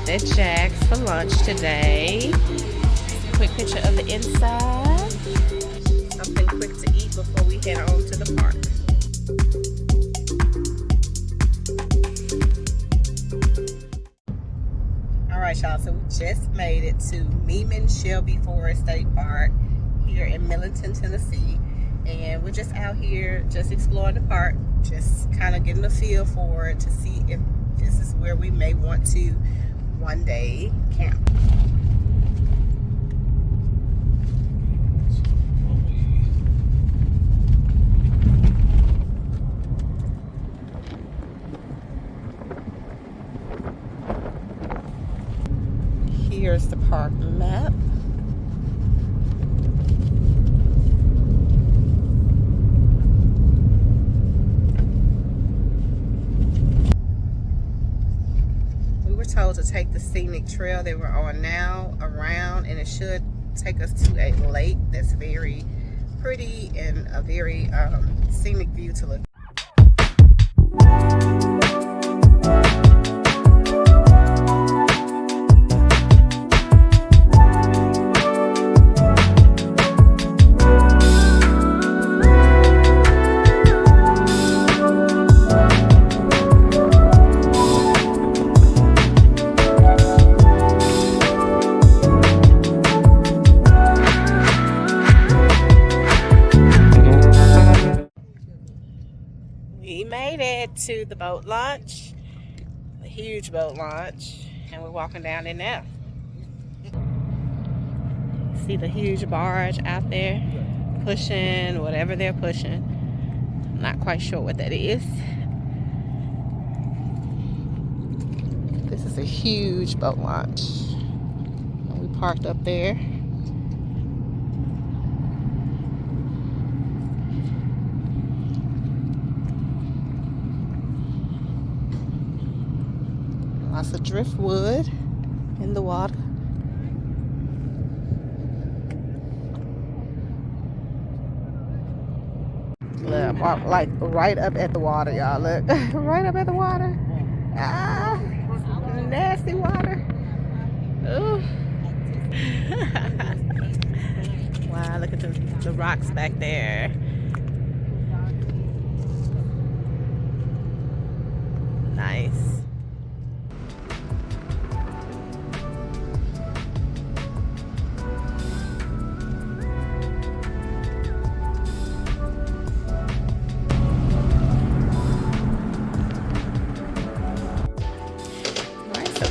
stopped at Jack's for lunch today. Quick picture of the inside. Something quick to eat before we head on to the park. Alright y'all, so we just made it to Meeman-Shelby Forest State Park here in Millington, Tennessee. And we're just out here just exploring the park, just kind of getting a feel for it to see if this is where we may want to one day camp. Here's the park map. We were told to take the scenic trail that we're on now around, and it should take us to a lake that's very pretty and a very scenic view to look. We made it to the boat launch, a huge boat launch, and we're walking down in now. See the huge barge out there pushing whatever they're pushing. I'm not quite sure what that is. This is a huge boat launch. We parked up there. Lots of driftwood in the water. Look, like right up at the water, y'all. Look, right up at the water. Ah, nasty water. Ooh. Wow, look at the rocks back there. Nice.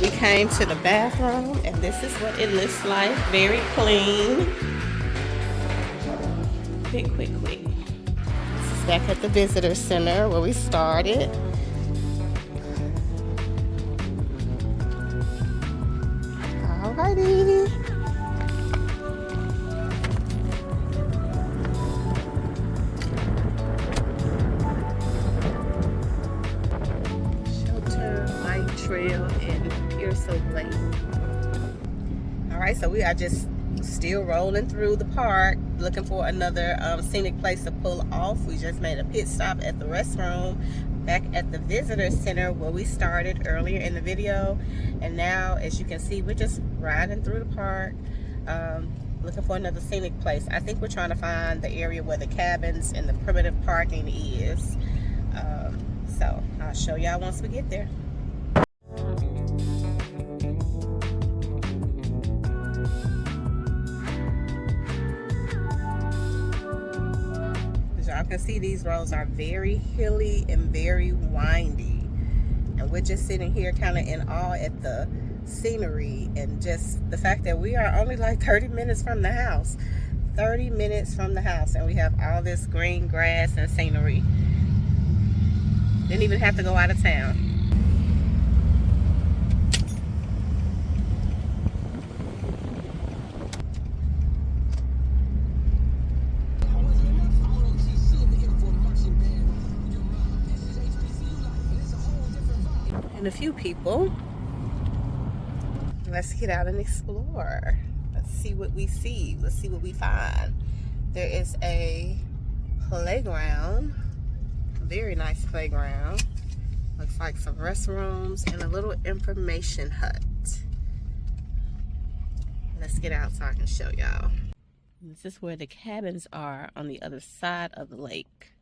We came to the bathroom, and this is what it looks like. Very clean. Quick. This is back at the visitor center where we started. Alrighty. Trail and Pearso Lake. Alright, so we are just still rolling through the park looking for another scenic place to pull off. We just made a pit stop at the restroom back at the visitor center where we started earlier in the video, and now as you can see we're just riding through the park looking for another scenic place. I think we're trying to find the area where the cabins and the primitive parking is, so I'll show y'all once we get there. Y'all can see these roads are very hilly and very windy, and we're just sitting here kind of in awe at the scenery and just the fact that we are only like 30 minutes from the house. 30 minutes from the house, and we have all this green grass and scenery. Didn't even have to go out of town. And a few people. Let's get out and explore. Let's see what we see. Let's see what we find. There is a playground, a very nice playground. Looks like some restrooms and a little information hut. Let's get out so I can show y'all. This is where the cabins are on the other side of the lake.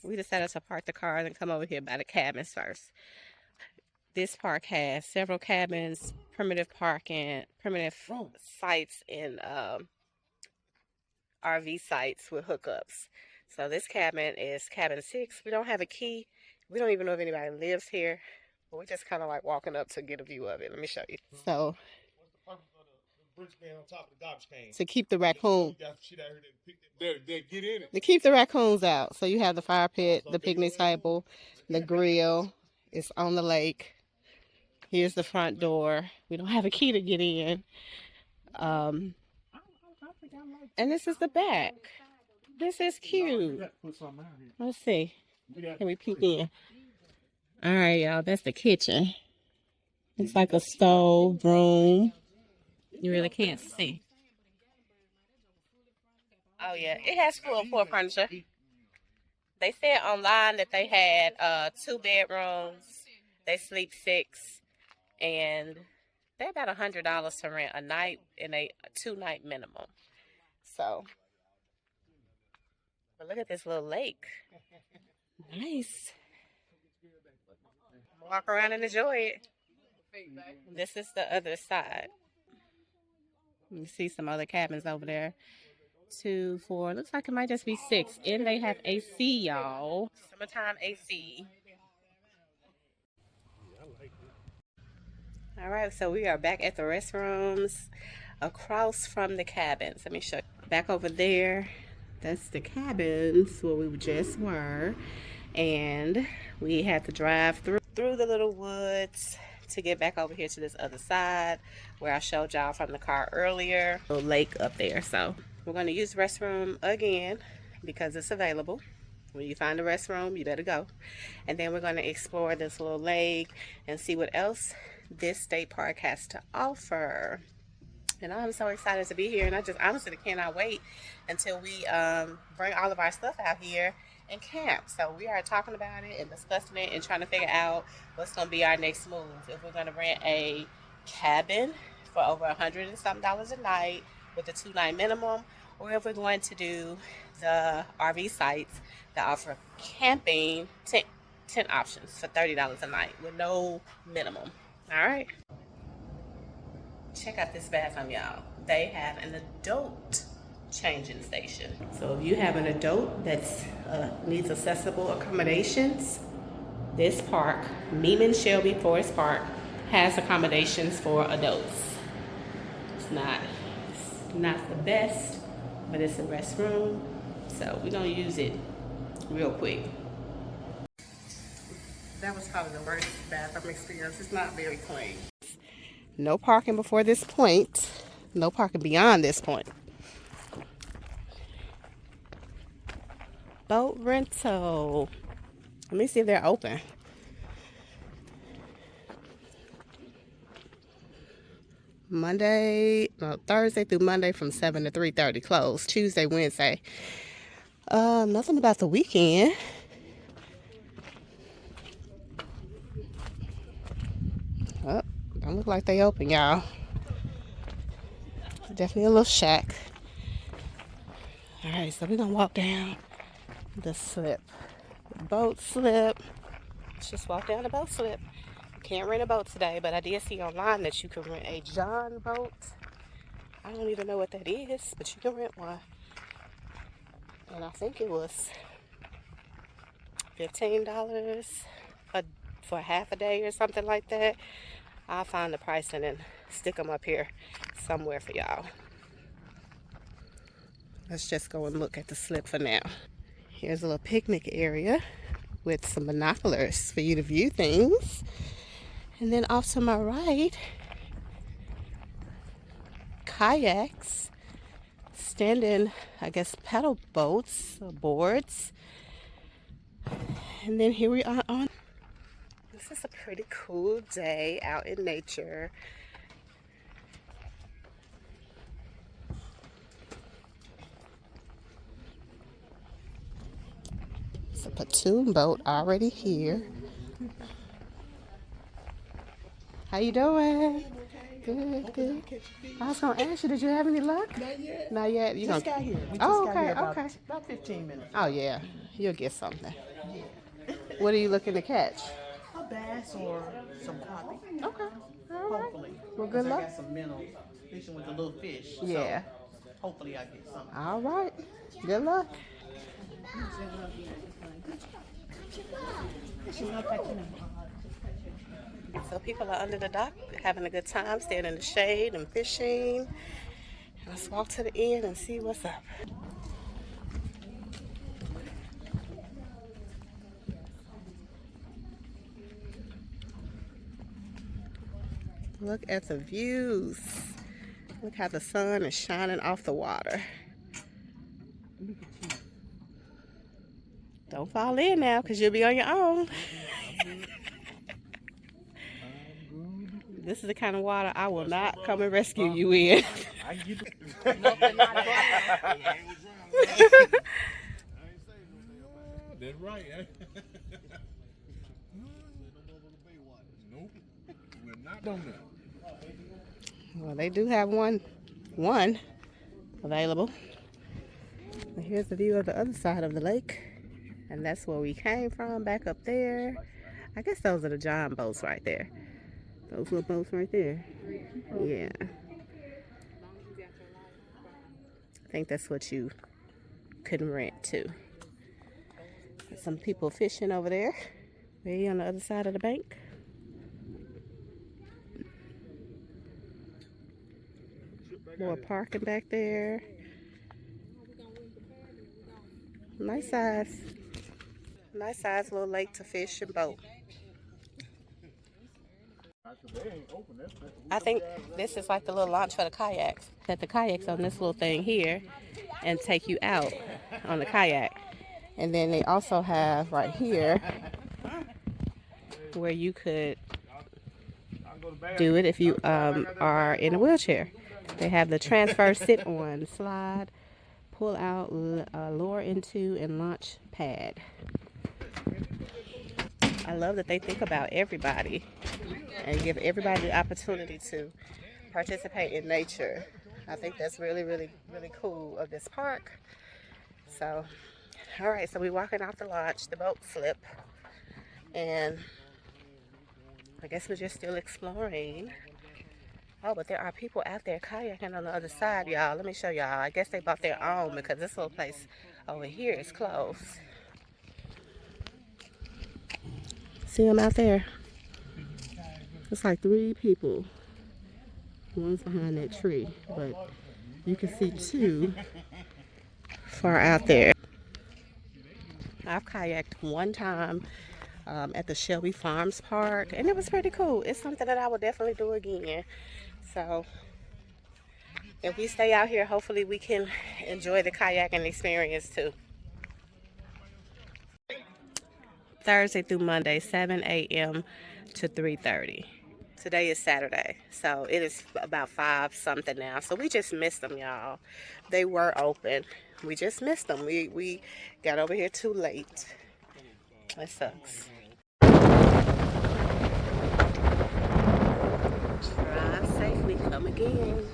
We decided to park the car and come over here by the cabins first. This park has several cabins, primitive parking, primitive sites, and RV sites with hookups. So this cabin is cabin 6. We don't have a key. We don't even know if anybody lives here. But we're just kind of like walking up to get a view of it. Let me show you. So, to keep the raccoon. To keep the raccoons out. So you have the fire pit, the picnic table, the grill. It's on the lake. Here's the front door. We don't have a key to get in. And this is the back. This is cute. Let's see. Can we peek in? All right, y'all. That's the kitchen. It's like a stove, room. You really can't see. Oh, yeah. It has full floor furniture. They said online that they had 2 bedrooms. They sleep 6. And they're about $100 to rent a night and a 2-night minimum. So, but look at this little lake. Nice. Walk around and enjoy it. This is the other side. You see some other cabins over there. 2, 4, looks like it might just be 6. And they have AC, y'all. Summertime AC. All right, so we are back at the restrooms across from the cabins. Let me show you. Back over there, that's the cabins where we just were. And we had to drive through the little woods to get back over here to this other side where I showed y'all from the car earlier. A lake up there. So we're going to use the restroom again because it's available. When you find a restroom, you better go. And then we're going to explore this little lake and see what else this state park has to offer. And I'm so excited to be here, and I just honestly cannot wait until we bring all of our stuff out here and camp. So we are talking about it and discussing it and trying to figure out what's going to be our next move. If we're going to rent a cabin for over $100 and something a night with a 2-night minimum, or if we're going to do the RV sites that offer camping tent options for $30 a night with no minimum. All right. Check out this bathroom, y'all. They have an adult changing station. So if you have an adult that needs accessible accommodations, this park, Meeman-Shelby Forest Park, has accommodations for adults. It's not the best, but it's a restroom, so we're gonna use it real quick. That was probably the worst bathroom experience. It's not very clean. No parking before this point. No parking beyond this point. Boat rental. Let me see if they're open. Thursday through Monday from 7 to 3:30. Closed. Tuesday, Wednesday. Nothing about the weekend. Oh, don't look like they open, y'all. Definitely a little shack. All right, so we're gonna walk down the slip, the boat slip. Let's just walk down the boat slip. Can't rent a boat today, but I did see online that you can rent a John boat. I don't even know what that is, but you can rent one. And I think it was $15 for half a day or something like that. I'll find the pricing and stick them up here somewhere for y'all. Let's just go and look at the slip for now. Here's a little picnic area with some binoculars for you to view things. And then off to my right, kayaks, standing, I guess, paddle boats or boards. And then here we are on. This is a pretty cool day out in nature. It's a pontoon boat already here. How you doing? Good, good. I was gonna ask you, did you have any luck? Not yet. Not yet. You Just gonna? got here. We just Oh, got okay, here okay. about 15 minutes. Oh yeah, you'll get something. Yeah. What are you looking to catch? A bass or some crappie. Okay. All right. Hopefully. Well, good Because I luck. got some minnows fishing with the little fish. Yeah. So hopefully I get something. All right. Good luck. So people are under the dock having a good time, staying in the shade and fishing. Let's walk to the end and see what's up. Look at the views. Look how the sun is shining off the water. Don't fall in now, because you'll be on your own. This is the kind of water I will not come and rescue you in. That's right. Nope. We're not on that. Well, they do have one available. But here's the view of the other side of the lake. And that's where we came from, back up there. I guess those are the John boats right there. Those little boats right there. Yeah. I think that's what you could rent too. Some people fishing over there. Way on the other side of the bank. More parking back there. Nice size little lake to fish and boat. I think this is like the little launch for the kayaks. Set the kayaks on this little thing here and take you out on the kayak. And then they also have right here where you could do it if you are in a wheelchair. They have the transfer sit on, slide, pull out, lower into, and launch pad. I love that they think about everybody and give everybody the opportunity to participate in nature. I think that's really, really, really cool of this park. So, all right, so we're walking off the launch, the boat slip, and I guess we're just still exploring. Oh, but there are people out there kayaking on the other side, y'all. Let me show y'all. I guess they bought their own because this little place over here is closed. See them out there? It's like 3 people. One's behind that tree, but you can see 2 far out there. I've kayaked one time at the Shelby Farms Park, and it was pretty cool. It's something that I will definitely do again. So if we stay out here, hopefully we can enjoy the kayaking experience too. Thursday through Monday, 7 a.m. to 3:30. Today is Saturday, so it is about 5 something now. So we just missed them, y'all. They were open. We just missed them. We got over here too late. That sucks. Drive safely, come again.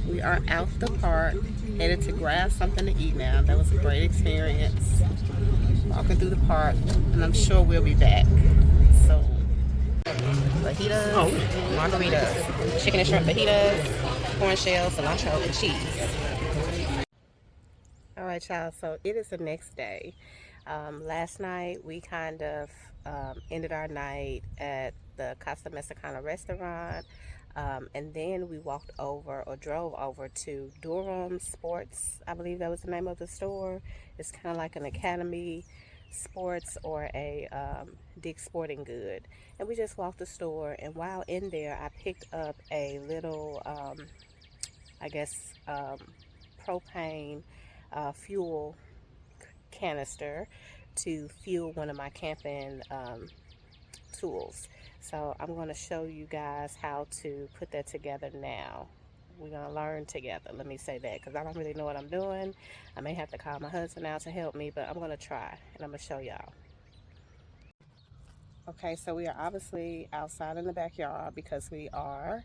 We are out the park, headed to grab something to eat now. That was a great experience. Walking through the park, and I'm sure we'll be back. So, fajitas, margaritas, chicken and shrimp fajitas, corn shells, cilantro, and cheese. All right, y'all, so it is the next day. Last night, we kind of ended our night at the Casa Mexicana restaurant. And then we walked over or drove over to Durham Sports. I believe that was the name of the store. It's kind of like an Academy Sports or a Dick's Sporting Good. And we just walked the store, and while in there, I picked up a little, I guess, propane fuel canister to fuel one of my camping tools. So I'm going to show you guys how to put that together now. We're going to learn together. Let me say that, because I don't really know what I'm doing. I may have to call my husband out to help me, but I'm going to try, and I'm going to show y'all. Okay, so we are obviously outside in the backyard because we are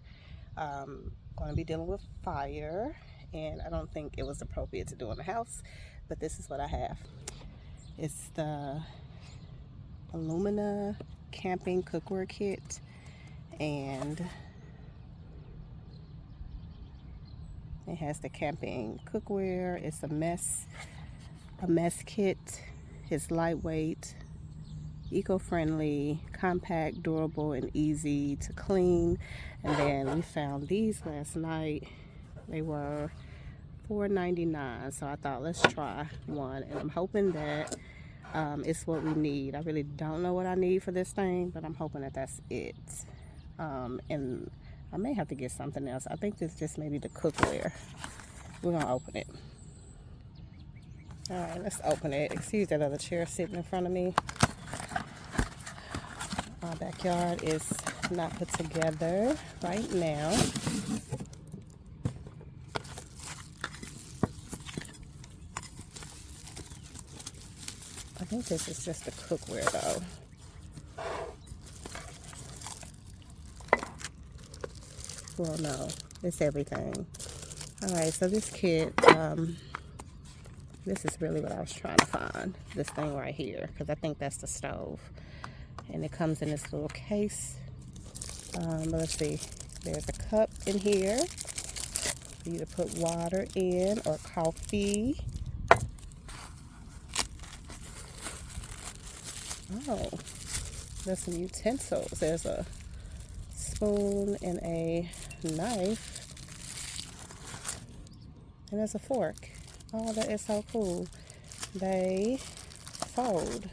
going to be dealing with fire, and I don't think it was appropriate to do in the house, but this is what I have. It's the Alumina camping cookware kit, and it has the camping cookware. It's a mess kit. It's lightweight, eco-friendly, compact, durable, and easy to clean. And then we found these last night. They were $4.99, so I thought let's try one, and I'm hoping that it's what we need. I really don't know what I need for this thing, but I'm hoping that that's it. And I may have to get something else. I think this just maybe the cookware. We're gonna open it. All right, let's open it. Excuse that other chair sitting in front of me. Our backyard is not put together right now. I think this is just the cookware though. Well, no, it's everything. All right, so this kit, this is really what I was trying to find. This thing right here, because I think that's the stove. And it comes in this little case. But let's see, there's a cup in here for you to put water in or coffee. Oh, there's some utensils. There's a spoon and a knife, and there's a fork. Oh, that is so cool. They fold.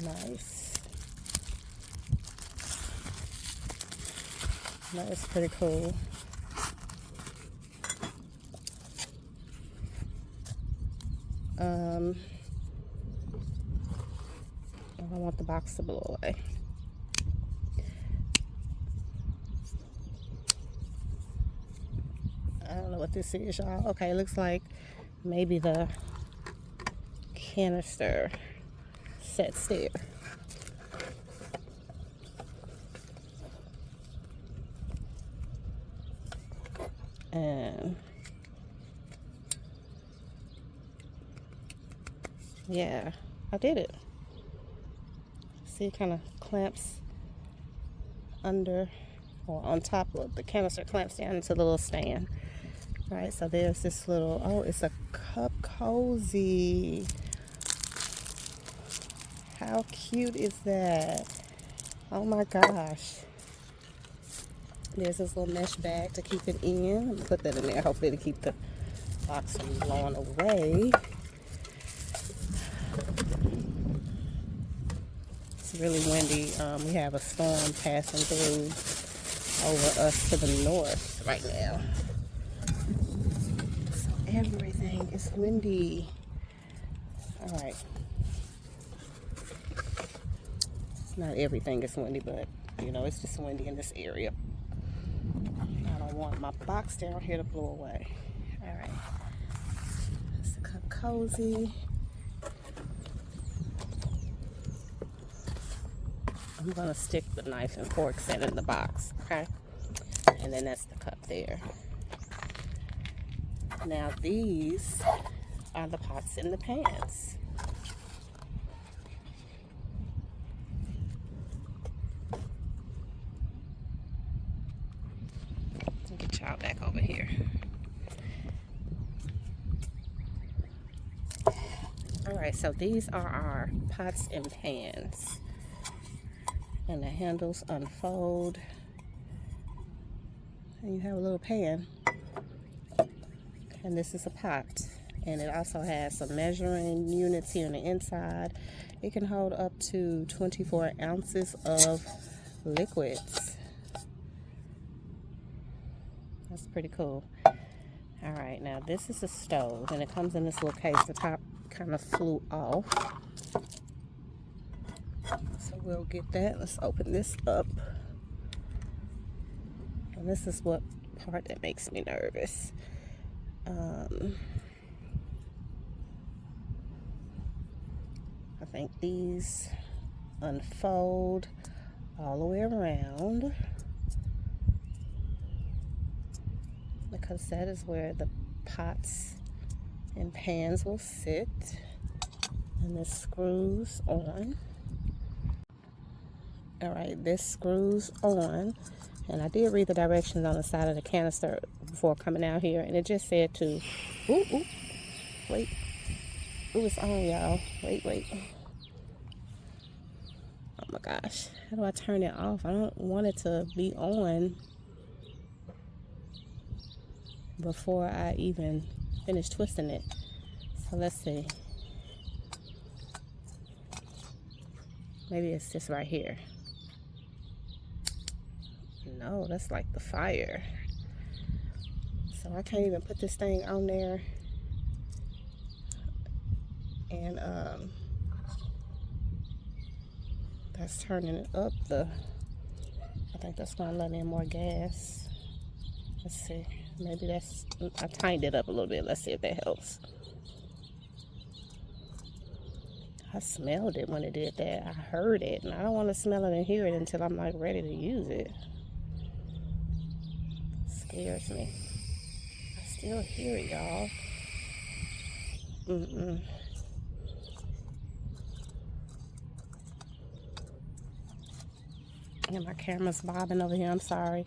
Nice. That is pretty cool. I want the box to blow away. I don't know what this is, y'all. Okay, it looks like maybe the canister sets there. And yeah, I did it. See, it kind of clamps under or on top of the canister, clamps down into the little stand. All right, so there's this little, oh, it's a cup cozy. How cute is that? Oh my gosh. There's this little mesh bag to keep it in. I'm gonna put that in there, hopefully to keep the box from blowing away. It's really windy. We have a storm passing through over us to the north right now. So everything is windy. All right. Not everything is windy, but you know, it's just windy in this area. I don't want my box down here to blow away. All right. It's a cup cozy. I'm gonna stick the knife and forks in the box, okay? And then that's the cup there. Now these are the pots and the pans. I'll get y'all back over here. All right, so these are our pots and pans. And the handles unfold. And you have a little pan. And this is a pot. And it also has some measuring units here on the inside. It can hold up to 24 ounces of liquids. That's pretty cool. All right, now this is a stove, and it comes in this little case. The top kind of flew off. So we'll get that. Let's open this up. And this is what part that makes me nervous. I think these unfold all the way around, because that is where the pots and pans will sit. And this screws on. All right, this screws on. And I did read the directions on the side of the canister before coming out here, and it just said to, wait. Ooh, it's on, y'all. Wait. Oh my gosh. How do I turn it off? I don't want it to be on before I even finish twisting it. So let's see. Maybe it's just right here. No, that's like the fire. So I can't even put this thing on there. And that's turning it up. I think that's gonna let in more gas. Let's see. Maybe that's, I tightened it up a little bit. Let's see if that helps. I smelled it when it did that. I heard it, and I don't want to smell it and hear it until I'm like ready to use it. Scares me. I still hear it, y'all. And my camera's bobbing over here. I'm sorry.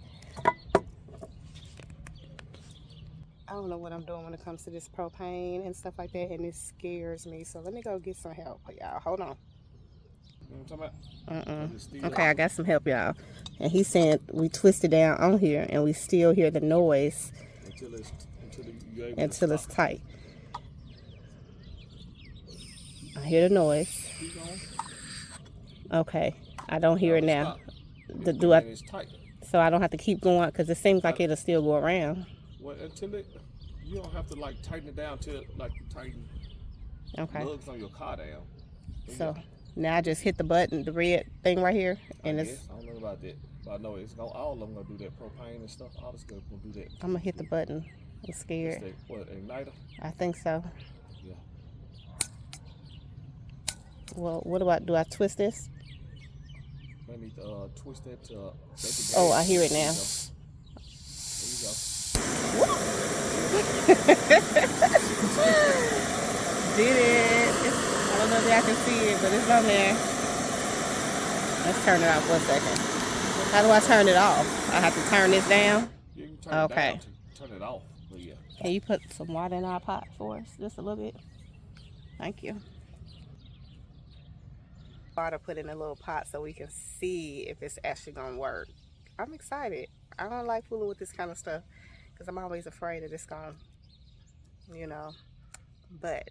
I don't know what I'm doing when it comes to this propane and stuff like that, and it scares me. So let me go get some help, y'all. Hold on. You know what I'm talking about? Okay, I got some help, y'all. And he's saying we twist it down on here, and we still hear the noise until it's tight. I hear the noise. Okay, I don't hear it now. It's tight. So I don't have to keep going, because it seems like it'll still go around. Well, you don't have to like tighten it down till like you tighten lugs on your car down. So now I just hit the button, the red thing right here, and I don't know about that, but I know all of them gonna do that. Propane and stuff, all this stuff gonna do that. I'm gonna hit the button. I'm scared. What, igniter? I think so. Yeah. Well, what about, do I twist this? I need to twist that to. Oh, I hear it now. There you go. Did it. I don't know if y'all can see it, but it's on there. Let's turn it off for a second. How do I turn it off? I have to turn this down? You can turn it down to turn it off. But yeah. Can you put some water in our pot for us? Just a little bit. Thank you. Water put in a little pot so we can see if it's actually gonna work. I'm excited. I don't like fooling with this kind of stuff because I'm always afraid that it's gonna, but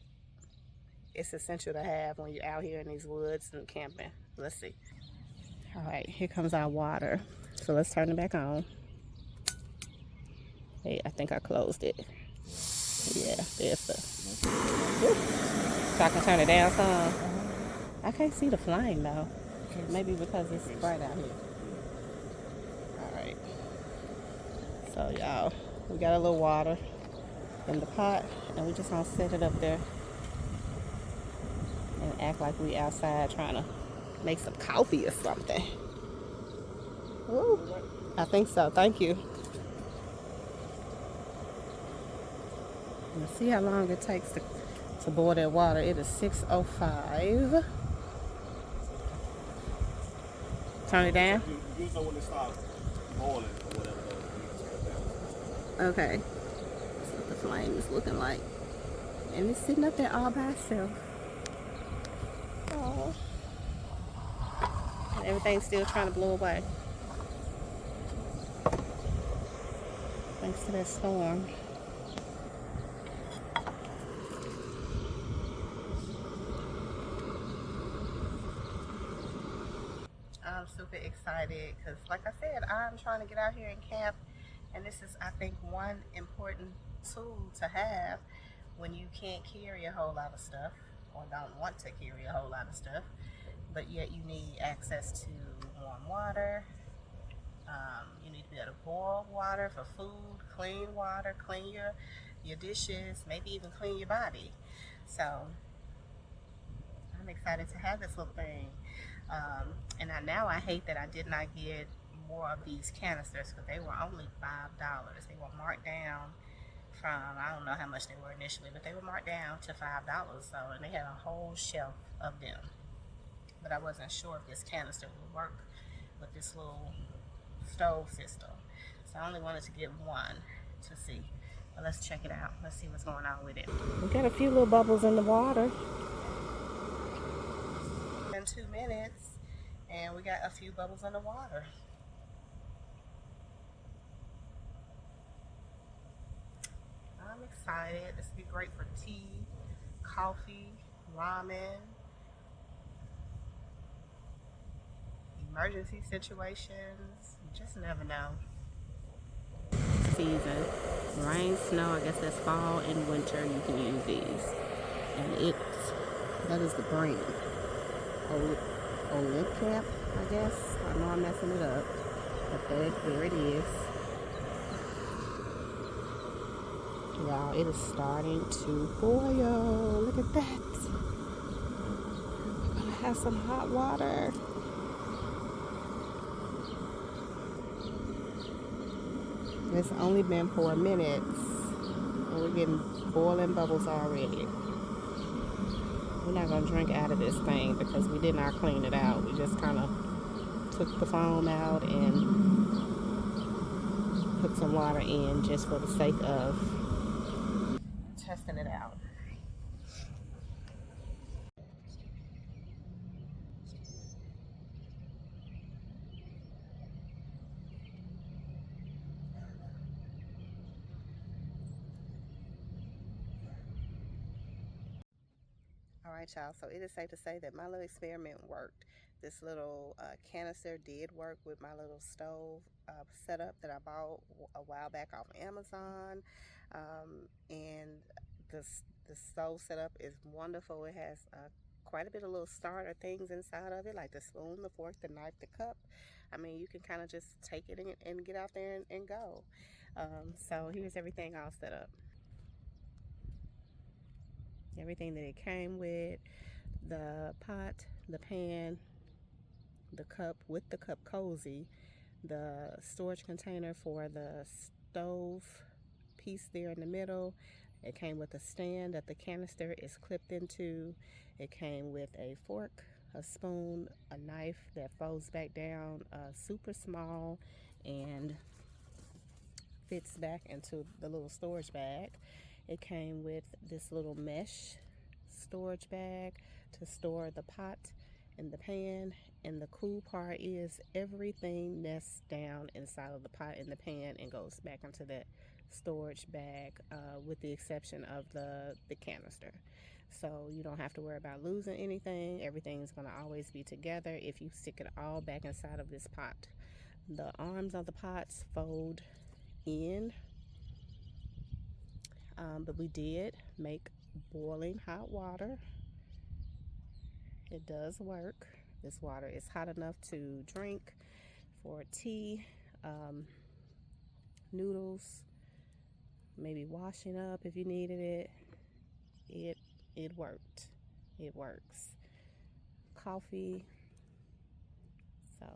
it's essential to have when you're out here in these woods and camping. Let's see. All right, here comes our water. So let's turn it back on. Hey, I think I closed it. Yeah, there's the. So I can turn it down some. I can't see the flame though. Maybe because it's bright out here. Alright. So y'all, we got a little water in the pot, and we just gonna set it up there and act like we outside trying to make some coffee or something. Woo. I think so. Thank you. Let's see how long it takes to boil that water. It is 6:05. Turn it down? You know when it starts boiling or whatever. Okay. That's what the flame is looking like. And it's sitting up there all by itself. Oh. And everything's still trying to blow away. Thanks to that storm. I'm super excited because, like I said, I'm trying to get out here and camp, and this is, I think, one important tool to have when you can't carry a whole lot of stuff or don't want to carry a whole lot of stuff, but yet you need access to warm water. You need to be able to boil water for food, clean water, clean your dishes, maybe even clean your body. So I'm excited to have this little thing. Now I hate that I did not get more of these canisters because they were only $5. They were marked down from, I don't know how much they were initially, but they were marked down to $5. So, and they had a whole shelf of them. But I wasn't sure if this canister would work with this little stove system. So I only wanted to get one to see. But let's check it out. Let's see what's going on with it. We got a few little bubbles in the water. In 2 minutes, and we got a few bubbles in the water. I'm excited. This will be great for tea, coffee, ramen, emergency situations. You just never know. Season. Rain, snow, I guess that's fall and winter. You can use these. And that is the brand. Olympic, I guess. I know I'm messing it up. But there it is. Y'all, it is starting to boil. Look at that. We're gonna have some hot water. It's only been 4 minutes and we're getting boiling bubbles already. We're not gonna drink out of this thing because we did not clean it out. We just kind of took the foam out and put some water in just for the sake of testing it out. Alright, y'all, so it is safe to say that my little experiment worked. This little canister did work with my little stove setup that I bought a while back off Amazon. And the stove setup is wonderful. It has quite a bit of little starter things inside of it, like the spoon, the fork, the knife, the cup. I mean, you can kind of just take it and get out there and go. So here's everything all set up. Everything that it came with, the pot, the pan, the cup with the cup cozy, the storage container for the stove piece there in the middle. It came with a stand that the canister is clipped into. It came with a fork, a spoon, a knife that folds back down, super small and fits back into the little storage bag. It came with this little mesh storage bag to store the pot and the pan. And the cool part is everything nests down inside of the pot and the pan and goes back into that storage bag, with the exception of the canister. So you don't have to worry about losing anything. Everything's going to always be together if you stick it all back inside of this pot. The arms of the pots fold in, but we did make boiling hot water. It does work. This water is hot enough to drink for tea, noodles, maybe washing up if you needed it. It worked. It works. Coffee. So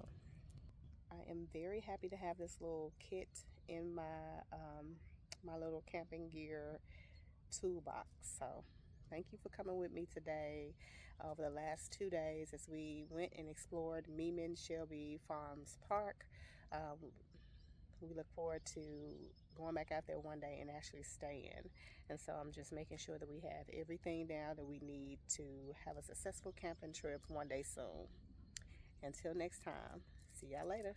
I am very happy to have this little kit in my my little camping gear toolbox. So thank you for coming with me today over the last 2 days as we went and explored Meeman-Shelby Forest Park. We look forward to going back out there one day and actually staying. And so I'm just making sure that we have everything down that we need to have a successful camping trip one day soon. Until next time, see y'all later.